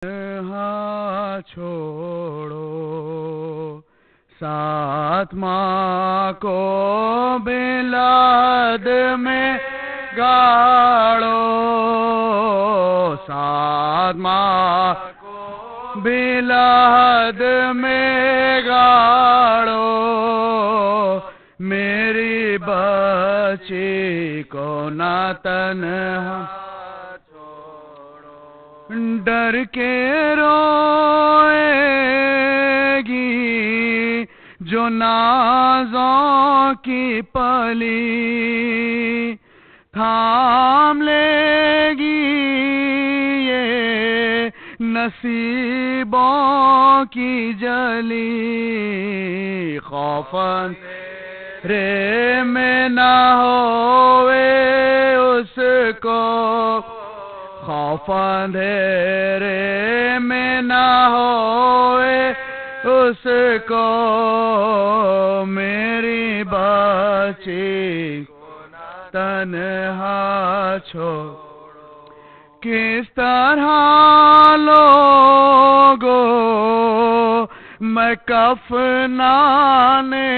تنہا چھوڑو، ساتھ ماں کو بلاد میں گاڑو، ساتھ ماں کو بلاد میں گاڑو، میری بچی کو نہ تنہا ڈر کے روئے گی جو نازوں کی پلی، تھام لے گی یہ نصیبوں کی جلی، خوف رے میں نہ ہوئے اس کو، خوف اندھیرے میں نہ ہوئے اس کو، میری بچی تنہا چھوڑو، کس طرح لوگو میں کفنانے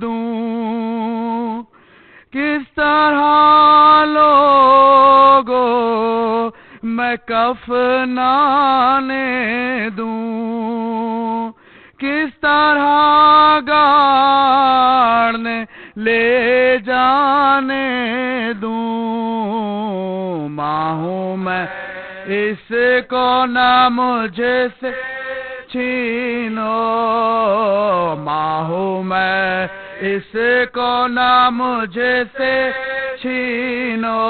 دوں، کس طرح لوگو میں کفنانے دوں، کس طرح گاڑنے لے جانے دوں، ماں ہوں میں اس کو نہ مجھے سے چھینو، ماں ہوں میں اس کو نہ مجھے سے چھینو،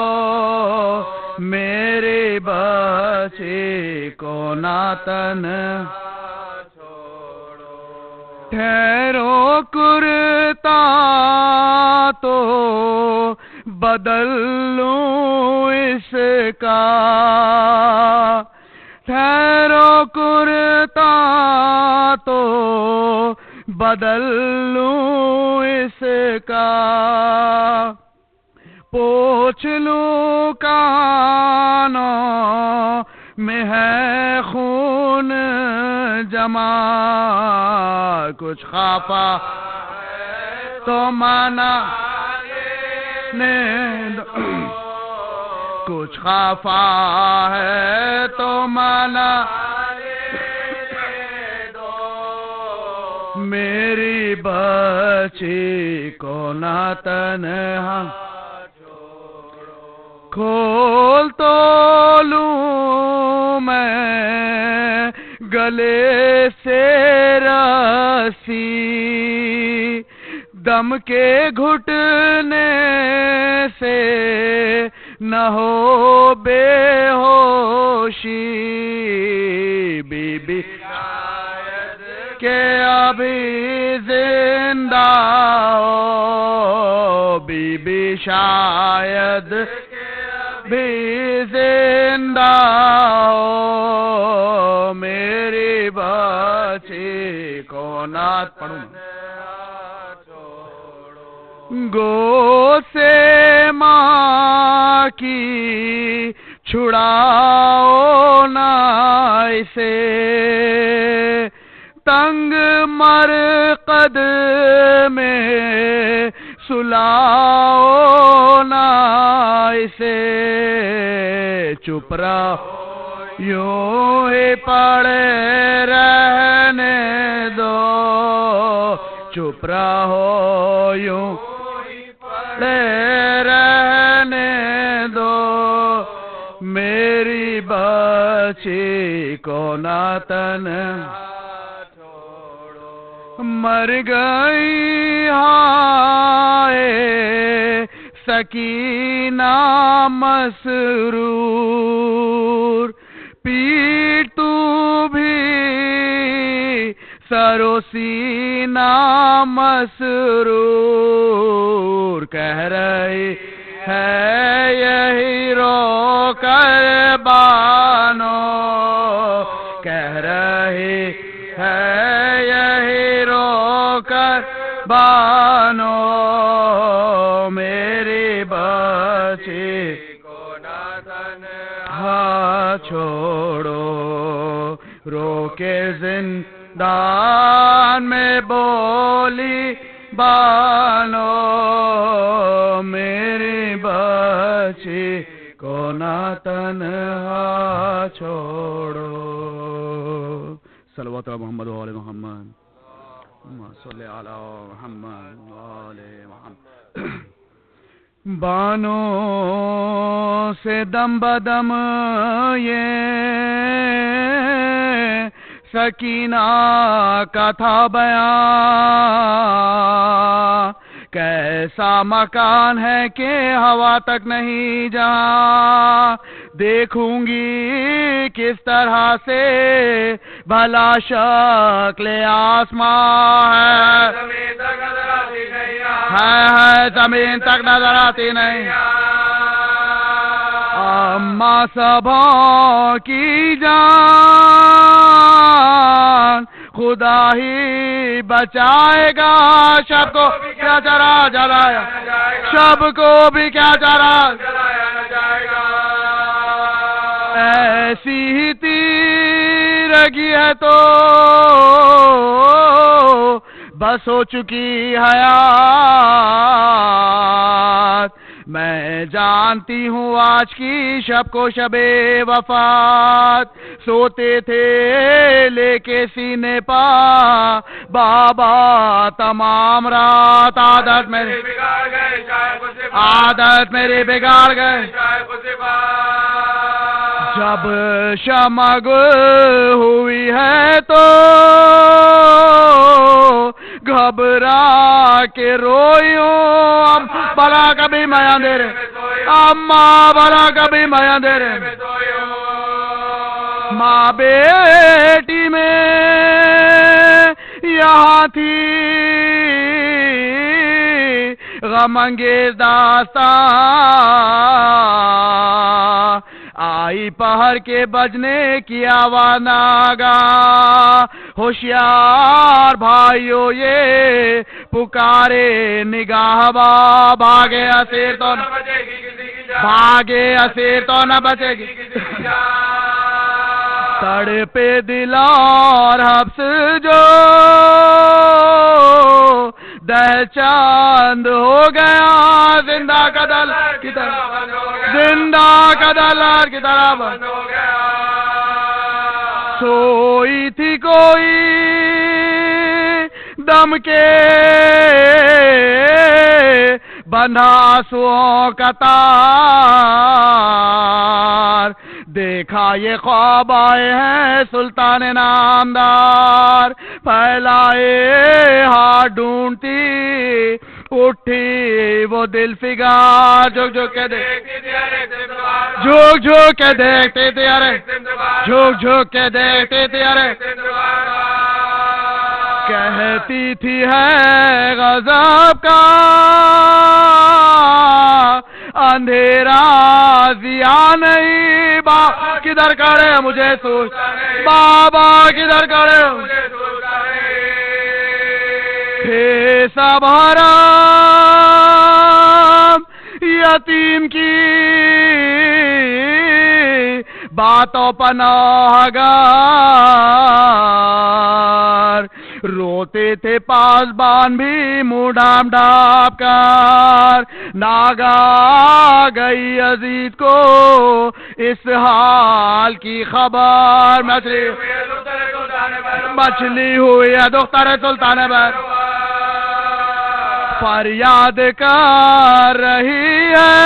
میری بچی کو نہ تنہا چھوڑو، ٹھہرو کرتا تو بدل لوں اس کا، ٹھہرو کرتا تو بدل لوں اس کا، پوچھ لوں کانوں میں ہے خون جمع، کچھ خفا تو مانا کچھ خفا ہے تو مانا میری بچی کو نہ تنہا کھول تو لوں میں گلے سے رسی، دم کے گھٹنے سے نہ ہو بے ہوشی، بی بی کہ ابھی زندہ ہو، بی بی شاید بھی زندہ ہو، میری بچی کو نہ پڑھوں، گود سے ماں کی چھڑاؤ نہ اسے، تنگ مرقد میں سلاؤ نہ اسے، چپ رہو یوں ہی پڑے رہنے دو، چپ رہو یوں پڑے رہنے دو، میری بچی کو نہ تنہا مر گئی ہائے سکینہ مسرور، پیٹ تو بھی سر و سینہ مسرور، کہہ رہی ہے یہی رو کر بانو، کہہ رہی ہے یہی رو کر بانو، میری بچی کو نہ تنہا چھوڑو، رو کے زندان میں بولی بانو میری بچی کو نہ تنہا چھوڑو. صلوات محمد و آل محمد. صلی علی محمد و آل محمد. بانو سے دم بدم یہ سکینہ کا تھا بیان. کیسا مکان ہے کہ ہوا تک نہیں جہاں دیکھوں گی کس طرح سے بھلا شکل آسمان ہے زمین تک نظر آتی نہیں. اما سبوں کی جان خدا ہی بچائے گا. شب کو کیا چرا جلایا شب کو بھی کیا چرا ایسی ہی تیرگی ہے تو بس ہو چکی حیات. میں جانتی ہوں آج کی شب کو شب وفات. سوتے تھے لے کے سینے پا بابا تمام رات. عادت میری بگاڑ گئے. جب شمع گل ہوئی ہے تو گھبرا کے روئیوں. بلا کبھی میں اندھیرے اماں بلا کبھی میں اندھیرے. ماں بیٹی میں یہاں تھی غم انگیز داستان. آئی پہر کے بجنے کی آواز ناگاہ. ہوشیار بھائیو یہ پکارے نگاہ بھاگے اسیر تو نہ بھاگے اسیر تو نہ بچے گی. تڑپے دل اور حبس جو دہ چاند ہو گیا. زندہ کا دل کی طرح زندہ کا دلار کی طرح سوئی تھی کوئی دم کے بندھا آنسوؤں کا تار. دیکھا یہ خواب آئے ہیں سلطان نامدار. پھیلائے ہاتھ ڈھونڈتی اٹھی وہ دل فگار. جھک جھک کے دیکھتی تھی جھک جھک کے دیکھتی تھی ارے جھک جھک کے دیکھتی تھی ارے. کہتی تھی ہے غضب کا اندھیرا ضیا نہیں. بابا کدھر کھڑے مجھے سوچ بابا کدھر کھڑے تھے سب حرام یتیم کی باتوں پناہ گار. روتے تھے پاسبان بھی منہ ڈھانپ ڈھانپ کر. ناگا گئی عزیز کو اس حال کی خبر. مچھلی ہوئی ہے دختر سلطان بہر. فریاد کر رہی ہے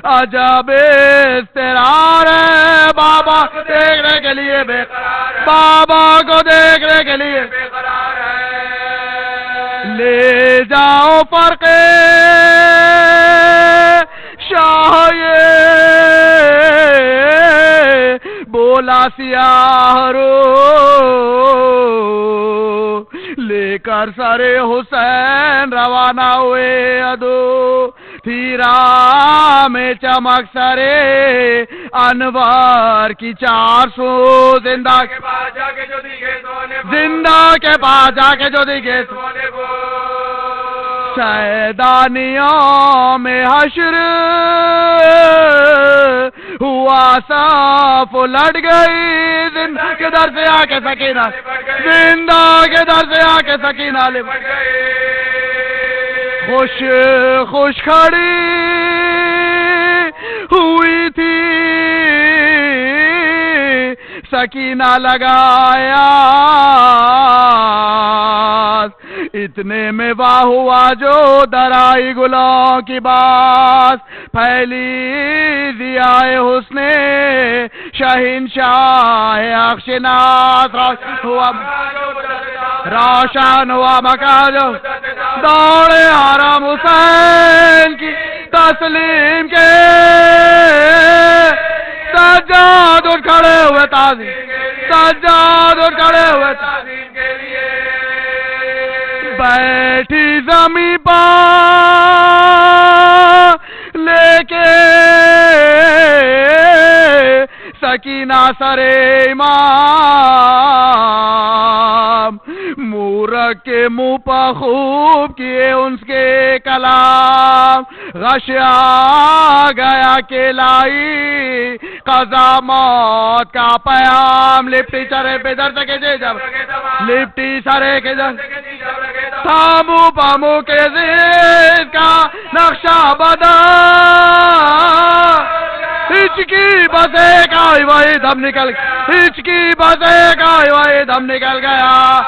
عجب اضطرار ہے. بابا دیکھنے کے لیے بے قرار ہے. بابا کو دیکھنے کے لیے بے قرار ہے. لے جاؤ فرق شاہ یہ بولا سیاہ رو لے کر سرے حسین روانہ ہوئے. ادو تھی راہ میں چمک سرے انوار کی 400. زندہ کے پاس جا کے جو دیکھے زندہ کے پاس جا کے جو دیکھے شیدانیوں میں حشر ہوا صاف لٹ گئی زندہ کے در سے آ کے سکینہ زندہ کے در سے آ کے سکینہ لپٹ گئی خوش خوش کھڑی ہوئی تھی سکینہ لگایا اتنے میں واہ ہوا جو درائی گلوں کی باس پھیلی ضیائے حسن شہنشاہ اخشناس روشن ہوا مکان جو دوڑے حرم حسین کی تسلیم کے سجاد اٹھ کھڑے ہوئے تعظیم سجاد اٹھ کھڑے ہوئے تعظیم کے لیے بیٹھی زمیں پا لے کے سکینہ سر امام مورک کے منہ پہ خوب کیے ان کے کلام غش آ گیا کہ لائی قضا موت کا پیام لپٹی سرے پہ در سکے جب لپٹی سرے کے در تھامو پامو کے زیر کا نقشہ بدا ہچکی بسے کا وہی دم نکل ہچکی بسے کا وہی دم نکل گیا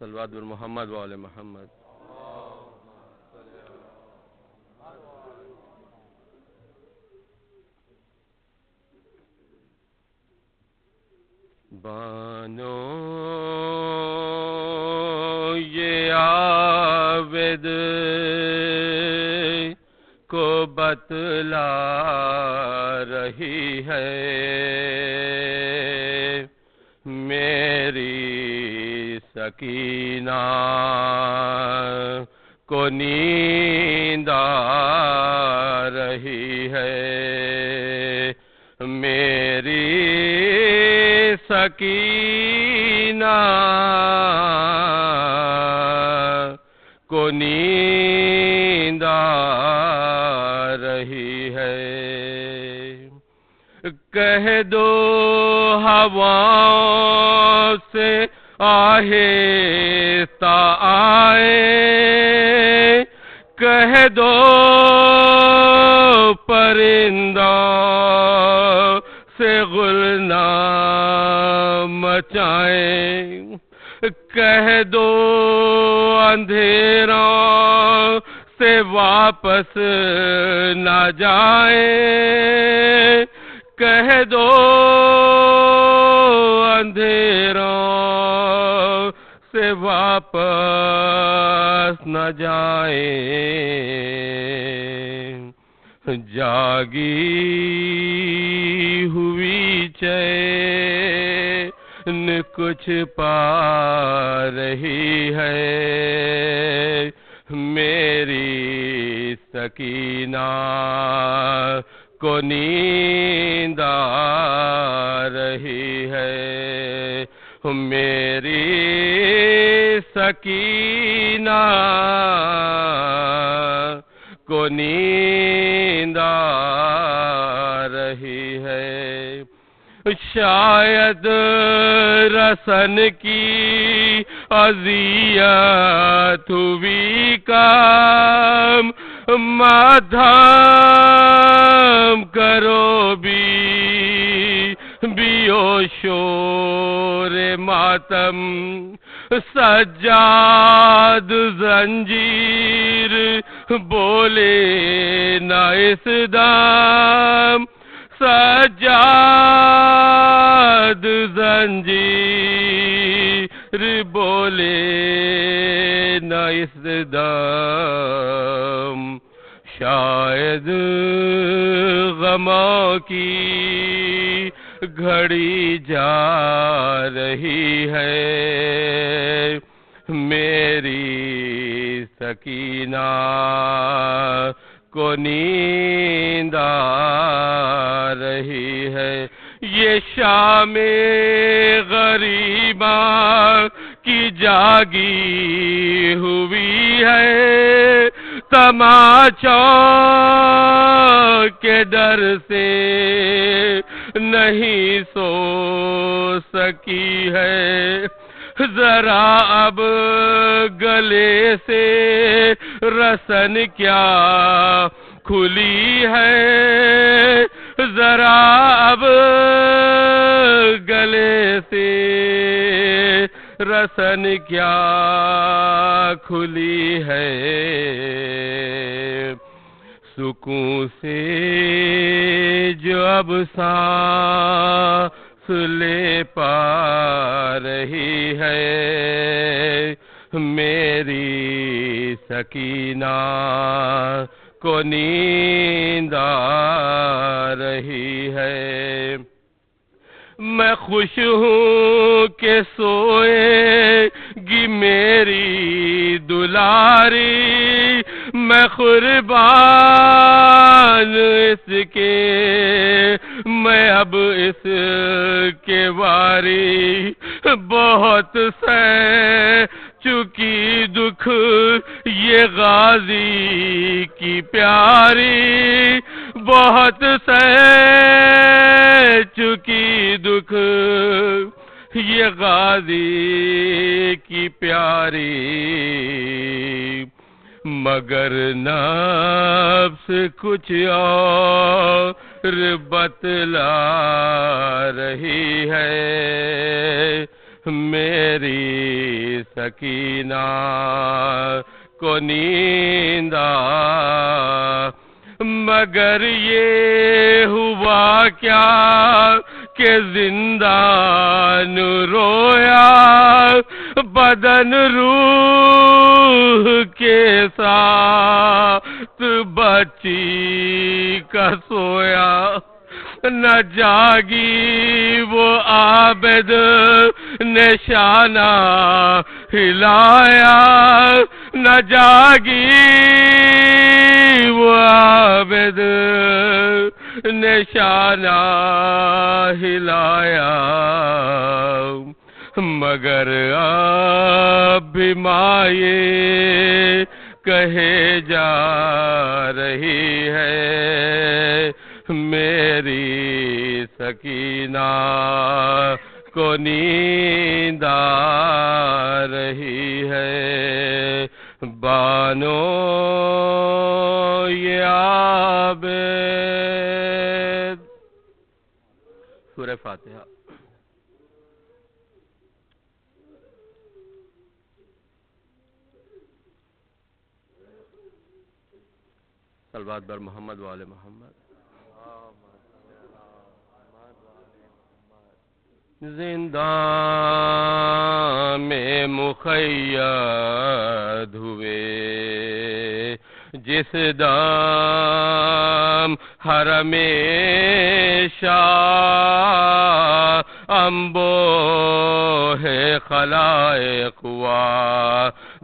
صلوات بر محمد و آل محمد بانو یہ عابد کو بتلا رہی ہے میری سکینہ کو نیند آ رہی ہے میری سکینہ کو نیند آ رہی ہے کہہ دو ہواؤں سے آہستہ آئے کہہ دو پرندوں سے غل نہ مچائیں کہہ دو اندھیروں سے واپس نہ جائیں کہہ دو اندھیروں سے واپس نہ جائیں جاگی ہوئی چین کچھ پا رہی ہے میری سکینہ کو نیند آ رہی ہے میری سکینہ کو نیند آ رہی ہے شاید رسن کی اذیت ہوئی کام مدھم کرو بیو شور ماتم سجاد زنجیر بولے نہ اس دام سجاد زنجیر بولے نہ اس دام شاید غموں کی گھڑی جا رہی ہے میری سکینہ کو نیند آ رہی ہے، یہ شام غریباں کی جاگی ہوئی ہے، تماچوں کے ڈر سے نہیں سو سکی ہے، ذرا اب گلے سے رسن کیا کھلی ہے، ذرا اب گلے سے رسن کیا کھلی ہے، سکون سے جو اب سانس لے پا رہی ہے، میری سکینہ کو نیند آ رہی ہے، میں خوش ہوں کہ سوئے گی میری دلاری، میں قربان اس کے، میں اب اس کے واری، بہت سہ چکی دکھ یہ غازی کی پیاری، بہت سہ چکی دکھ یہ غازی کی پیاری، مگر نفس کچھ اور بتلا رہی ہے، میری سکینہ کو نیند آ، مگر یہ ہوا کیا کہ زندان رویا، بدن روح کے ساتھ بچی کا سویا، نہ جاگی وہ عابد نشانہ ہلایا، نہ جاگی وہ عابد نشانہ ہلایا، مگر اب بھی مائیں کہے جا رہی ہے، میری سکینہ کو نیند آ رہی ہے، بانو یہ عابد۔ سورہ فاتحہ۔ صلوات بر محمد و آل محمد۔ زندان میں مقید ہوئے جس دام حرم شاہ، انبو ہے خلائق ہوا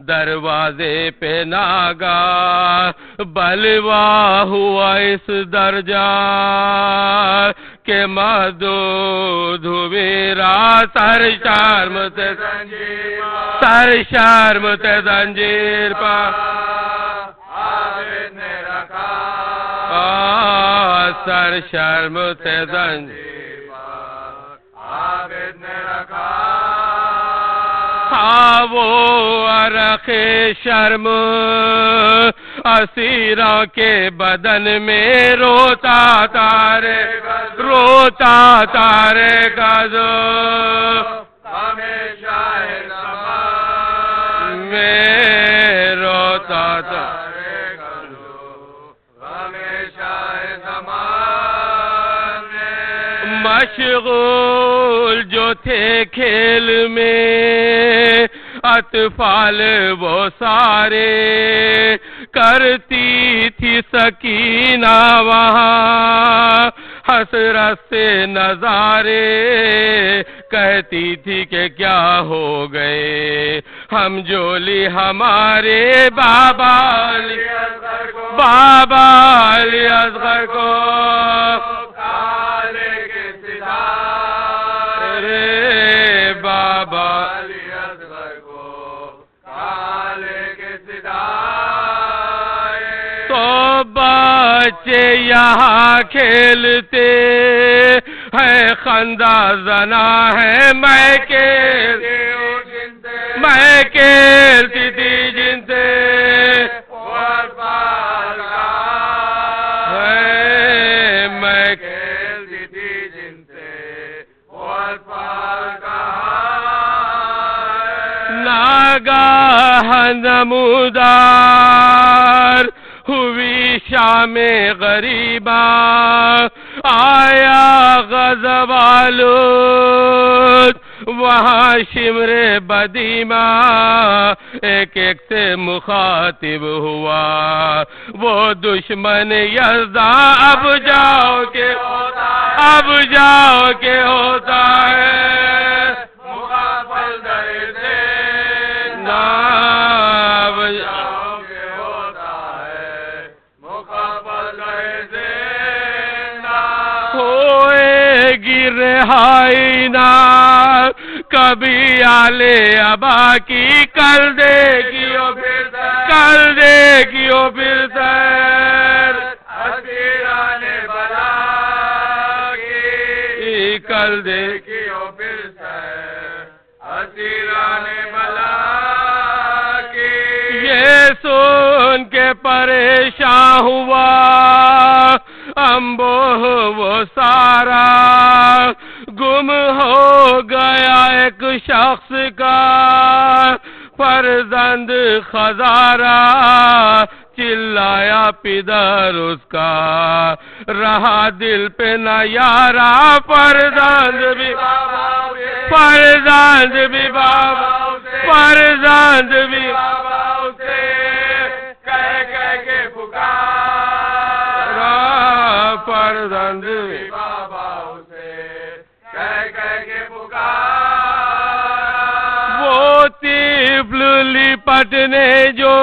دروازے پہ ناگاہ، بلوا ہوا اس درجہ کہ محدود ہوئے رات، سر شرم سے زنجیر پا، سر شرم سے زنجیر پا عابد نے رکھا، سر شرم سے زنجیر پا عابد نے رکھا، وہ عرق شرم اسیروں کے بدن میں روتا تارے، روتا تارے گزو ہمیشہ زمان میں، روتا تارے گزو ہمیشہ زمان میں، مشغول جو تھے کھیل میں اطفال وہ سارے، کرتی تھی سکینہ وہاں حسرت سے نظارے کہتی تھی کہ کیا ہو گئے ہم جولی ہمارے بابا علی اصغر کو کالے کے ستارے بابا علی اصغر کو کالے کے ستارے تو بچے یہاں کھیلتے ہے خندہ زنا ہے میں کھیلتی تھی جن سے میں کھیلتی تھی جن سے ناگاہ نمودار ہوئی شام غریبا آیا غضب آلود وہاں شمر بدیما ایک ایک سے مخاطب ہوا وہ دشمن یزداں اب جاؤ کے ہوتا ہے مقابل درد اب جاؤ کے ہوتا ہے مقابل درد ہوئے گی رہائی نہ کبھی آلے ابا کی کر دے گی او پھر سیر اسیران بلا کی کر دے گی او پھر سیر اسیران بلا کی یہ سن کے پریشان ہوا امبوہ وہ سارا گم ہو گیا ایک شخص کا فرزند خزارہ چلایا پدر اس کا رہا دل پہ نہ یارا فرزند بھی بابا اسے کہہ کے پکارا فرزند بھی بابا اسے کہہ کے پکارا وہ طفل لپٹنے جو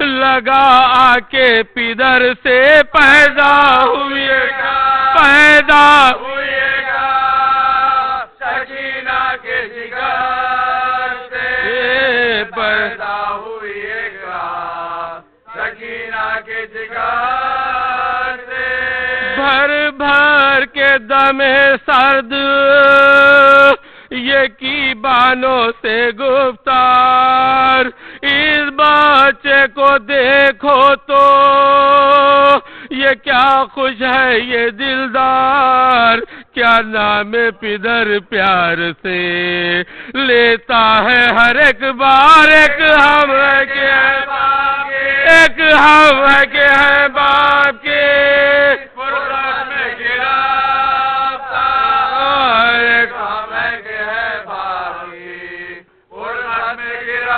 لگا آ کے پدر سے پیدا ہوئے گا سکینہ کے جگر سے پیدا ہوئے گا سکینہ کے جگر سے بھر بھر کے دم سرد یہ کی بانوں سے گفتار اس بچے کو دیکھو تو یہ کیا خوش ہے یہ دلدار کیا نام پدر پیار سے لیتا ہے ہر ایک بار ایک ہم ہے کہ ہے باپ کے فرقت میں گرفتار ایک ہم ہے کہ ہے باپ کی فرقت میں گرفتار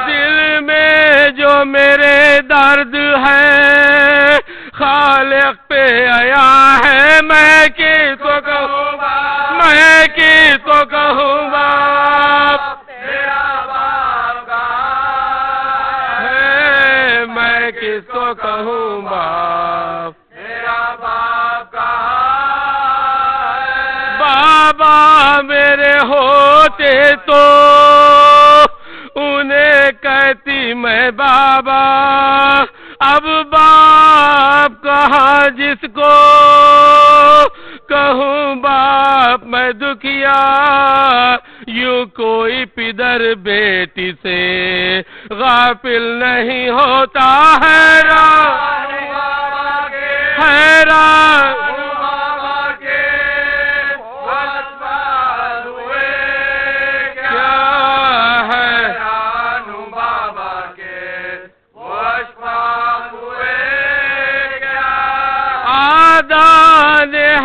دل میں جو میرے درد ہے خالق پہ آیا ہے میں کس کو کہوں باپ میرا باپ کہاں ہے میں کس کو کہوں باپ میرا باپ کہاں ہے بابا میرے ہوتے تو انہیں کہتی میں بابا اب باپ کہاں جس کو کہوں باپ میں دکھیا یوں کوئی پدر بیٹی سے غافل نہیں ہوتا حیران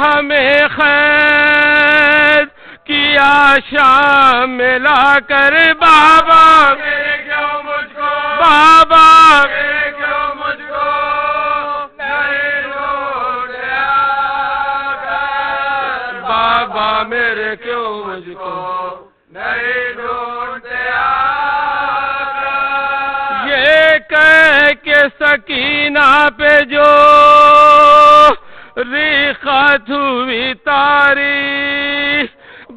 ہمیں خیر کیا شام میں لا کر بابا میرے کیوں مجھ کو مرحبا میرے کیوں مجھ کو نہیں ڈھونڈتے آقا. یہ کہہ کے سکینہ پہ جو ریخت ہوئی تاریخ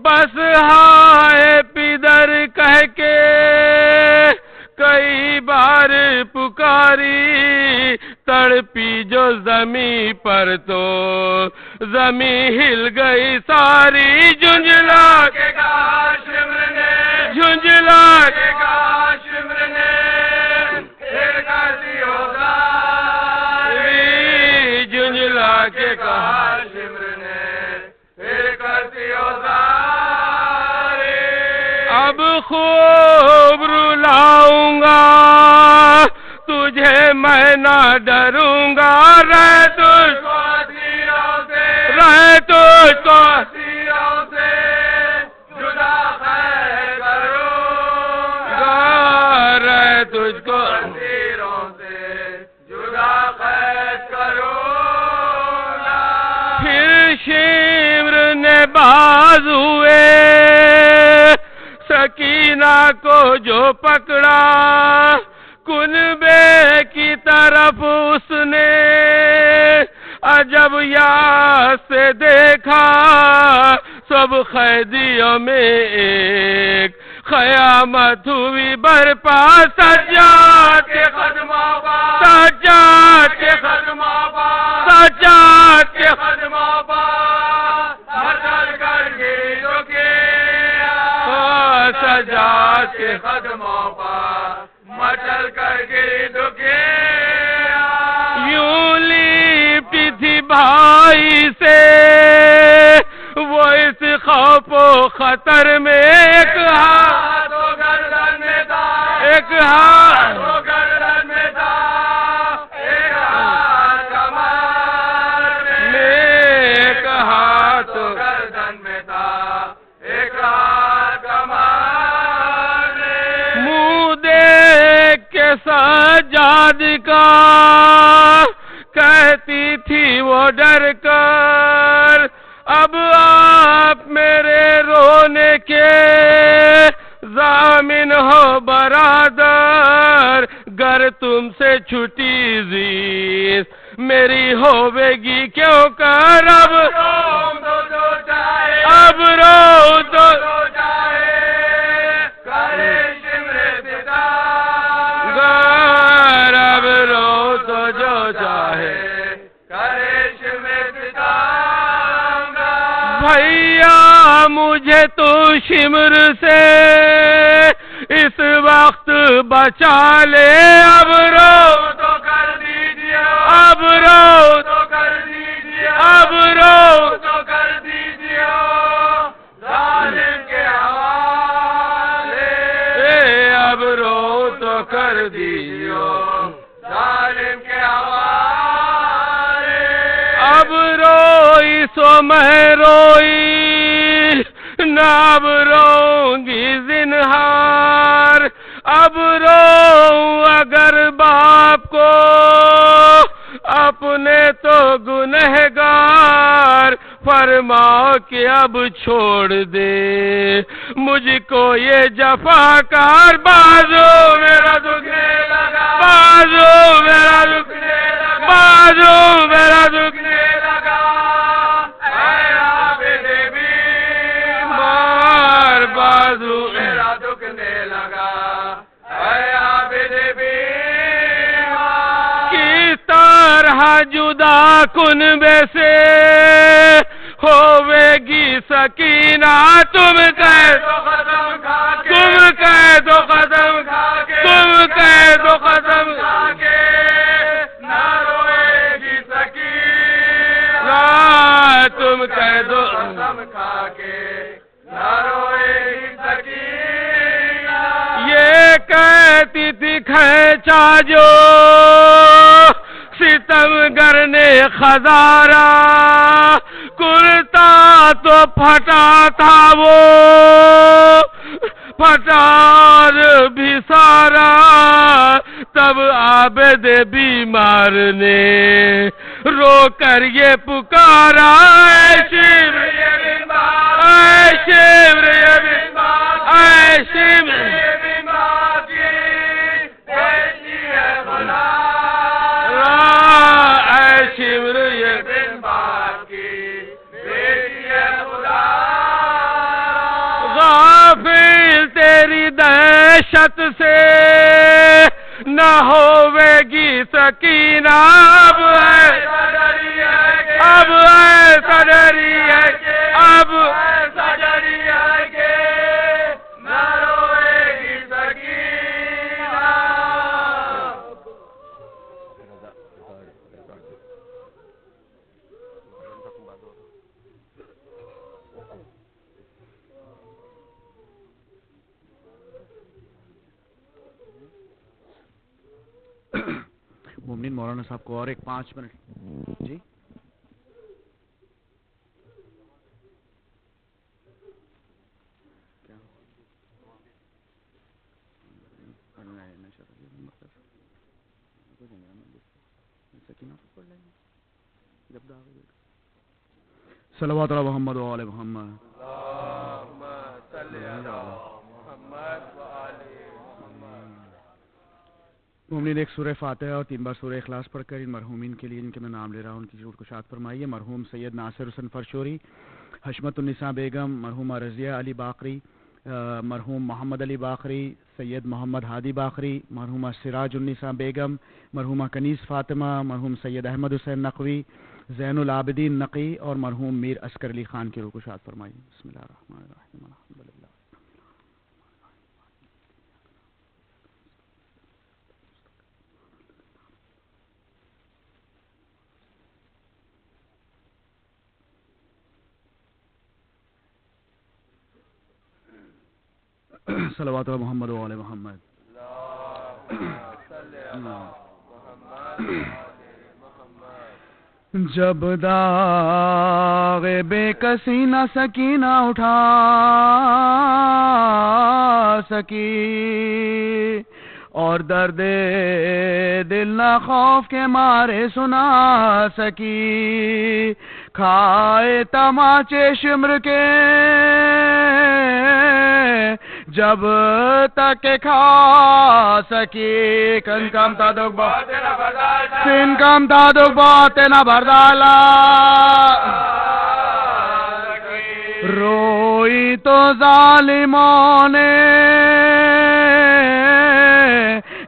بس ہائے پدر کہہ کے کئی بار پکاری تڑپی جو زمین پر تو زمین ہل گئی ساری. جھنجھلا کے کاشمر نے جھنجھلا کے کاشمر نے پھر کرتی ہوگاری. جھنجھلا کے کاشمر نے پھر کرتی ہوگاری. اب خوب رلاؤں گا تجھے میں نہ ڈروں گا. رہ تجھ کو اسیروں سے جدا خیر کروں گا. رہ تجھ کو اسیروں سے جدا خیر کروں گا. پھر شمر نے باز ہوئے سکینہ کو جو پکڑا کنبے کی طرف اس نے عجب یاد سے دیکھا. سب قیدیوں میں ایک قیامت ہوئی برپا. سجاد کے قدموں پر سجاد کے قدموں پر سجاد کے قدموں پر مچل کر گری رکے. سجاد کے قدموں پر مچل کر گری دکے. یوں لیپتی تھی بھائی سے وہ اس خوف و خطر میں. ایک ہاتھ و گردن میں تھا ایک ہاتھ و گردن میں تھا ایک ہاتھ کمر میں. ایک ہاتھ و گردن میں تھا ایک ہاتھ کمر میں. منہ دیکھ کے سجاد کا کہتی تھی وہ ڈر کر اب آپ میرے رونے کے ضامن ہو برادر. گر تم سے چھٹی زیست میری ہوے گی کیوں کر. اب رو تو کرے شمر گر. اب رو تو جو چاہے کرے شمر بھیا مجھے تو شمر سے اس وقت بچا لے. اب رو تو کر دیجیے اب رو تو کر دیجیے اب رو تو کر دیجیے ظالم کے حوالے. اب رو تو کر دیجیے ظالم کے حوالے. اب روئی سو میں روئی نہ اب روؤں گی زنہار. اب رو اگر باپ کو اپنے تو گنہگار فرماؤ کہ اب چھوڑ دے مجھ کو یہ جفاکار. بازو میرا دکھنے لگا بازو میرا دکھنے لگا بازو میرا دکھنے لگا. اے عابد بیمار بازو میرا دکھنے لگا. اے عابد بیمار کس طرح جدا کنبے سے ہوے گی سکینہ. تم کہہ دو قدم کھا کے تم کہہ دو قدم کھا کے تم کہہ دو قدم کھا کے نہ روئے گی سکینہ. تم کہہ دو قدم کھا کے نہ روئے گی سکینہ. یہ کہتی تھی کھینچا جو ستمگر نے خزارہ کرتا تو پھٹا تھا وہ پھٹار بھی سارا. تب عابد بیمار نے رو کر یہ پکارا. اے شمر یہ بیمار وحشت سے نہ ہوے گی سکینہ اب ایسا ڈری ہے اب ایسا ڈری ہے کہ نہ روے گی سکینہ. مومنین مولانا صاحب کو اور ایک 5 منٹ. جی صلوات علی محمد و آل محمد. مومنین ایک سورہ فاتحہ اور 3 بار سورہ اخلاص پڑھ کر ان مرحومین کے لیے جن کے میں نام لے رہا ہوں ان کی ضرور کشاد فرمائیے. مرحوم سید ناصر حسن فرشوری، حشمت النساء بیگم، مرحومہ رضیہ علی باقری، مرحوم محمد علی باقری، سید محمد ہادی باقری، مرحومہ سراج النساء بیگم، مرحومہ کنیز فاطمہ، مرحوم سید احمد حسین نقوی، زین العابدین نقی اور مرحوم میر عسکر علی خان کی روح کو شاد فرمائیے. بسم اللہ الرحمن الرحیم. الحمدللہ. صلوات علی محمد و آل محمد. جب داغ بے کسی نہ سکینہ اٹھا سکی اور درد دل نہ خوف کے مارے سنا سکی، کھائے تماچے شمر کے جب تک کھا سکی، کن کم تادک بات نہ بردالا، روئی تو ظالموں نے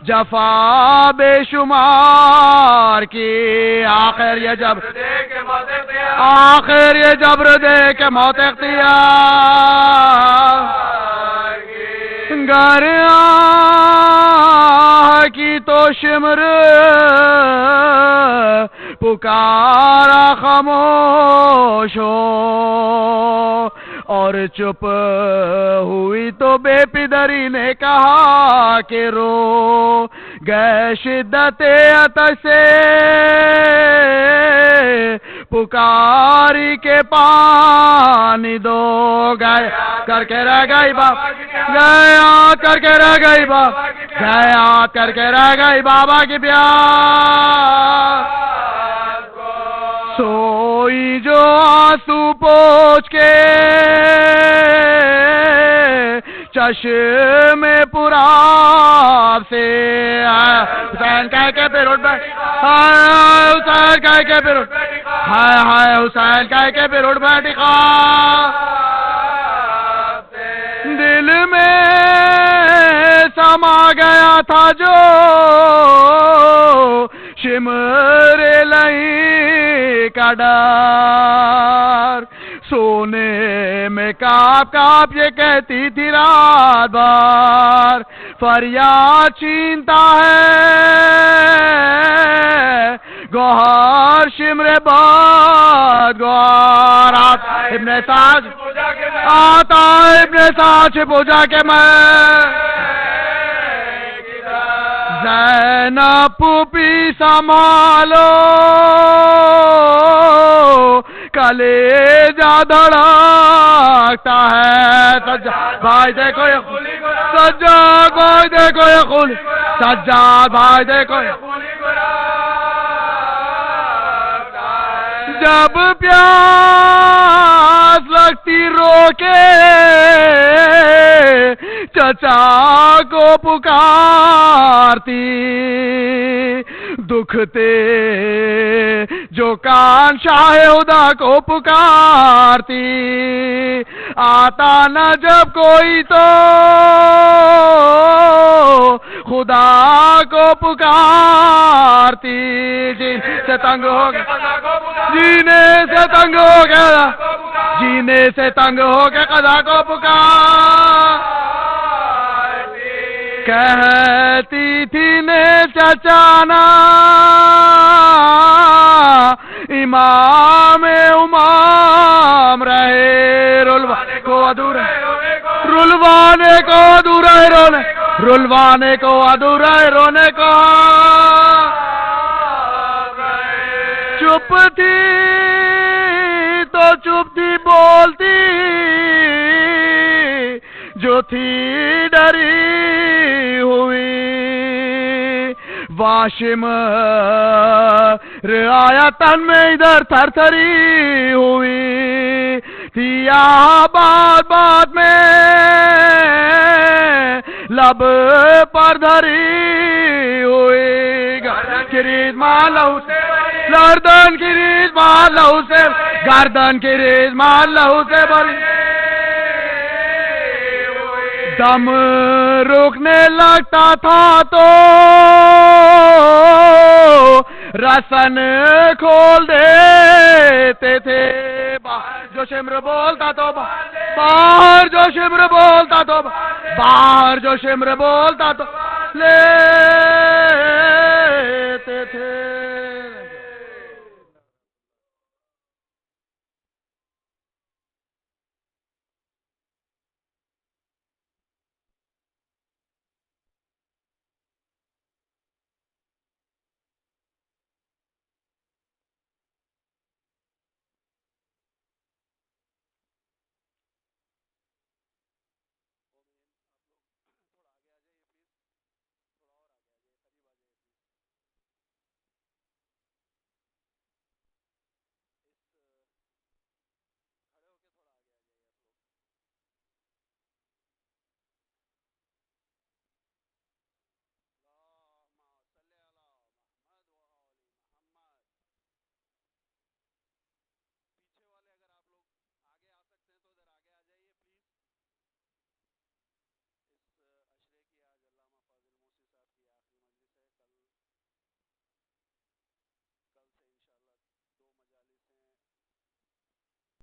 جفا بے شمار کی، آخر یہ جبر دے کے موت اختیار، گر آہ کی تو شمر پکارا خاموش ہو، اور چپ ہوئی تو بے پدری نے کہا کہ رو گئے شدت عطش سے پکاری کے پانی دو، گئے کر کے رہ گئی بابا، گیا کر کے رہ گئی بابا، گیا کر کے رہ گئی بابا کی پیاس، سوئی جو آنسو پوچھ کے چشم پراب سے، حسین کہہ کے پھر اٹھ بیٹھی، حسین کہہ کے پھر اٹھ، ہائے حسین کہہ کے پھر اٹھ بیٹھی، دل میں سما گیا تھا جو شمر لئی کا ڈر، سونے میں کاپ کاپ یہ کہتی تھی رات بھر، فریاد چھینتا ہے گوہر شمر باد گوہر، ابن ساج آتا ابن ساج پوجا کے میں زینب پوپی سنبھالو کلیجہ دھڑکتا ہے، سجاد بھائی دیکھو یہ سجاد بھائی دیکھو یہ خون، سجاد بھائی دیکھو جب پیاس لگتی رو کے چچا کو پکارتی، دکھتے جو کان شاہ خدا کو پکارتی، آتا نہ جب کوئی تو خدا کو پکارتی، جن سے تنگ ہو گیا جینے سے تنگ ہو گیا، جینے سے تنگ ہو کے قضا کو پکارتی، کہتی تھی نے چچانا امام امام رہے، رلوانے کو ادھورا رلوانے کو ادھورا رونے، رلوانے کو ادھورا رونے کو، چپ تھی تو چپ تھی بولتی، جو تھی ڈری ہوئی، واشم رعایا تن میں ادھر تھر تھری ہوئی تھی، بات بات میں لب پر دھری ہوئی، گردن کی ریز مار لہو سے، گردن کی ریز مار لہو سے، گردن کی ریز مار لہو سے بھری، دم روکنے لگتا تھا تو رسن کھول دیتے تھے، باہر جو شمر بولتا تو باہر جو شمر بولتا تو باہر جو شمر بولتا تو لیتے تھے۔